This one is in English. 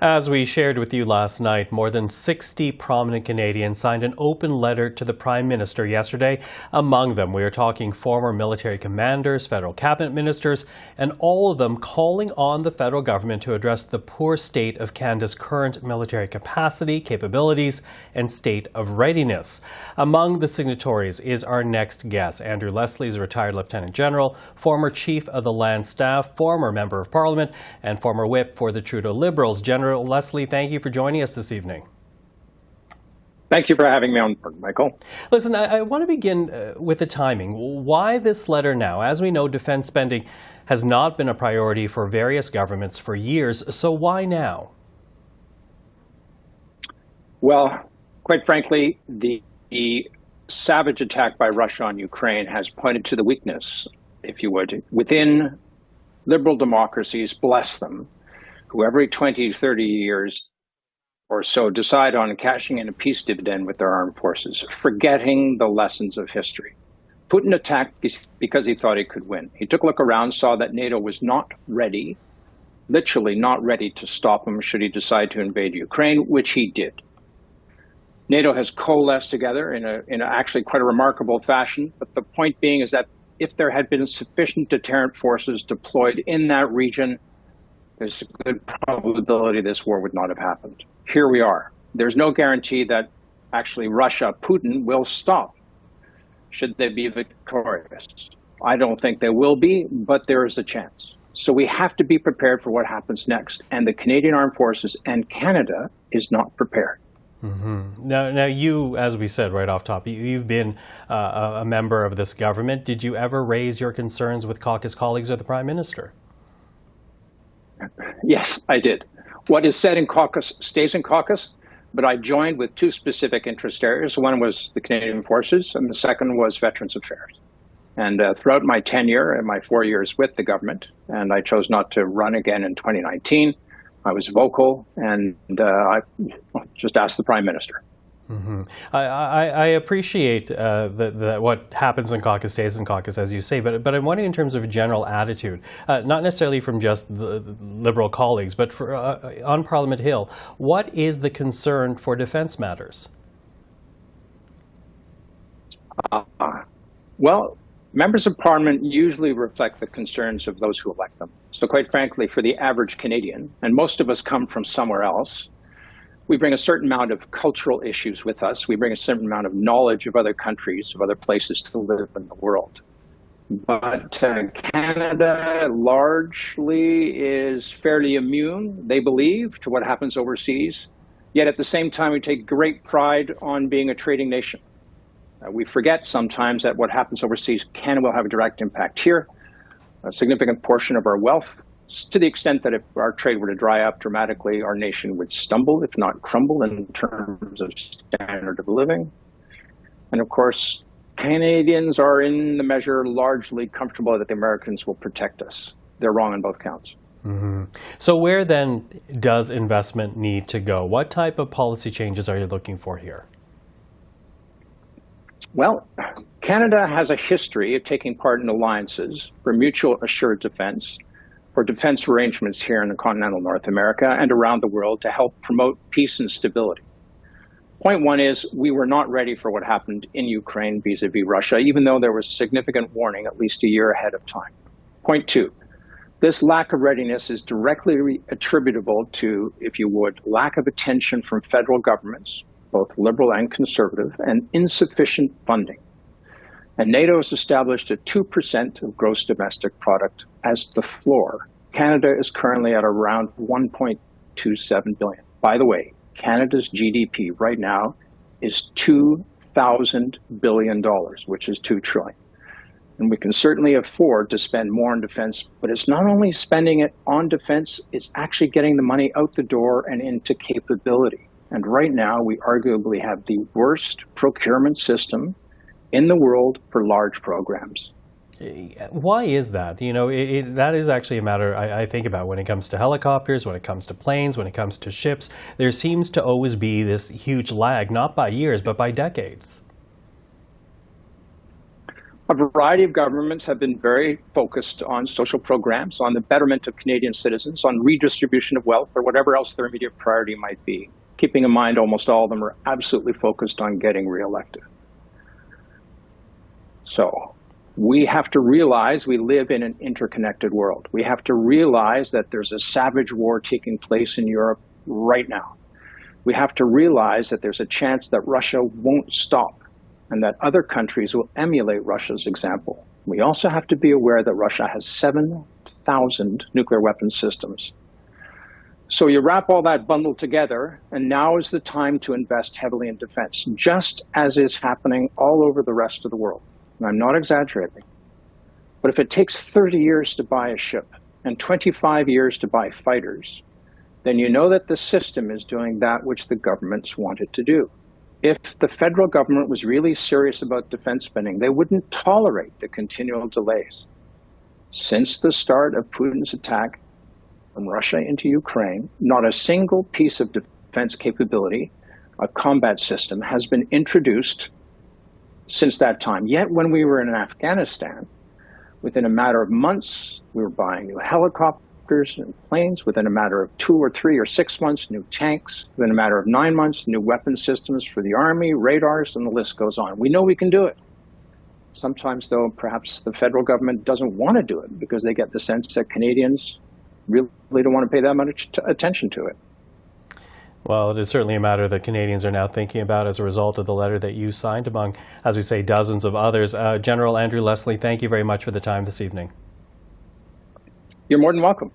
As we shared with you last night, more than 60 prominent Canadians signed an open letter to the Prime Minister yesterday. Among them, we are talking former military commanders, federal cabinet ministers, and all of them calling on the federal government to address the poor state of Canada's current military capacity, capabilities, and state of readiness. Among the signatories is our next guest. Andrew Leslie is a retired Lieutenant General, former Chief of the Land Staff, former Member of Parliament, and former Whip for the Trudeau Liberals. General Leslie, thank you for joining us this evening. Thank you for having me on board, Michael. Listen, I want to begin with the timing. Why this letter now? As we know, defense spending has not been a priority for various governments for years, so why now? Well, quite frankly, the savage attack by Russia on Ukraine has pointed to the weakness, if you would, within liberal democracies, bless them, who every 20, 30 years or so decide on cashing in a peace dividend with their armed forces, forgetting the lessons of history. Putin attacked because he thought he could win. He took a look around, saw that NATO was not ready, literally not ready to stop him should he decide to invade Ukraine, which he did. NATO has coalesced together in a actually quite a remarkable fashion, but the point being is that if there had been sufficient deterrent forces deployed in that region, there's a good probability this war would not have happened. Here we are. There's no guarantee that actually Russia, Putin, will stop should they be victorious. I don't think they will be, but there is a chance. So we have to be prepared for what happens next. And the Canadian Armed Forces and Canada is not prepared. Mm-hmm. Now, you, as we said right off top, you've been a member of this government. Did you ever raise your concerns with caucus colleagues or the Prime Minister? Yes, I did. What is said in caucus stays in caucus, but I joined with two specific interest areas. One was the Canadian Forces, and the second was Veterans Affairs. And throughout my tenure and my 4 years with the government, and I chose not to run again in 2019, I was vocal, and I just asked the Prime Minister. Mm-hmm. I appreciate that what happens in caucus stays in caucus, as you say, but I'm wondering in terms of a general attitude, not necessarily from just the Liberal colleagues, but for, on Parliament Hill, what is the concern for defence matters? Well, members of Parliament usually reflect the concerns of those who elect them. So quite frankly, for the average Canadian, and most of us come from somewhere else, we bring a certain amount of cultural issues with us. We bring a certain amount of knowledge of other countries, of other places to live in the world. But Canada largely is fairly immune, they believe, to what happens overseas. Yet at the same time, we take great pride on being a trading nation. We forget sometimes that what happens overseas can and will have a direct impact here. A significant portion of our wealth, to the extent that if our trade were to dry up dramatically, our nation would stumble, if not crumble, in terms of standard of living. And of course, Canadians are in the measure largely comfortable that the Americans will protect us. They're wrong on both counts. Mm-hmm. So where then does investment need to go? What type of policy changes are you looking for here? Well, Canada has a history of taking part in alliances for mutual assured defense, for defense arrangements here in the continental North America and around the world to help promote peace and stability. Point one is we were not ready for what happened in Ukraine vis-a-vis Russia, even though there was significant warning at least a year ahead of time. Point two, this lack of readiness is directly attributable to, if you would, lack of attention from federal governments, both liberal and conservative, and insufficient funding. And NATO has established a 2% of gross domestic product as the floor. Canada is currently at around 1.27 billion. By the way, Canada's GDP right now is $2,000 billion, which is $2 trillion. And we can certainly afford to spend more on defense, but it's not only spending it on defense, it's actually getting the money out the door and into capability. And right now, we arguably have the worst procurement system in the world for large programs. Why is that? You know, that is actually a matter I think about when it comes to helicopters, when it comes to planes, when it comes to ships. There seems to always be this huge lag, not by years, but by decades. A variety of governments have been very focused on social programs, on the betterment of Canadian citizens, on redistribution of wealth, or whatever else their immediate priority might be, keeping in mind almost all of them are absolutely focused on getting reelected. So we have to realize we live in an interconnected world. We have to realize that there's a savage war taking place in Europe right now. We have to realize that there's a chance that Russia won't stop and that other countries will emulate Russia's example. We also have to be aware that Russia has 7,000 nuclear weapon systems. So you wrap all that bundle together, and now is the time to invest heavily in defense, just as is happening all over the rest of the world. And I'm not exaggerating. But if it takes 30 years to buy a ship and 25 years to buy fighters, then you know that the system is doing that which the governments want it to do. If the federal government was really serious about defense spending, they wouldn't tolerate the continual delays. Since the start of Putin's attack from Russia into Ukraine, not a single piece of defense capability, a combat system, has been introduced since that time. Yet when we were in Afghanistan, within a matter of months, we were buying new helicopters and planes. Within a matter of 2 or 3 or 6 months, new tanks. Within a matter of 9 months, new weapon systems for the Army, radars, and the list goes on. We know we can do it. Sometimes, though, perhaps the federal government doesn't want to do it because they get the sense that Canadians really don't want to pay that much attention to it. Well, it is certainly a matter that Canadians are now thinking about as a result of the letter that you signed, among, as we say, dozens of others. General Andrew Leslie, thank you very much for the time this evening. You're more than welcome.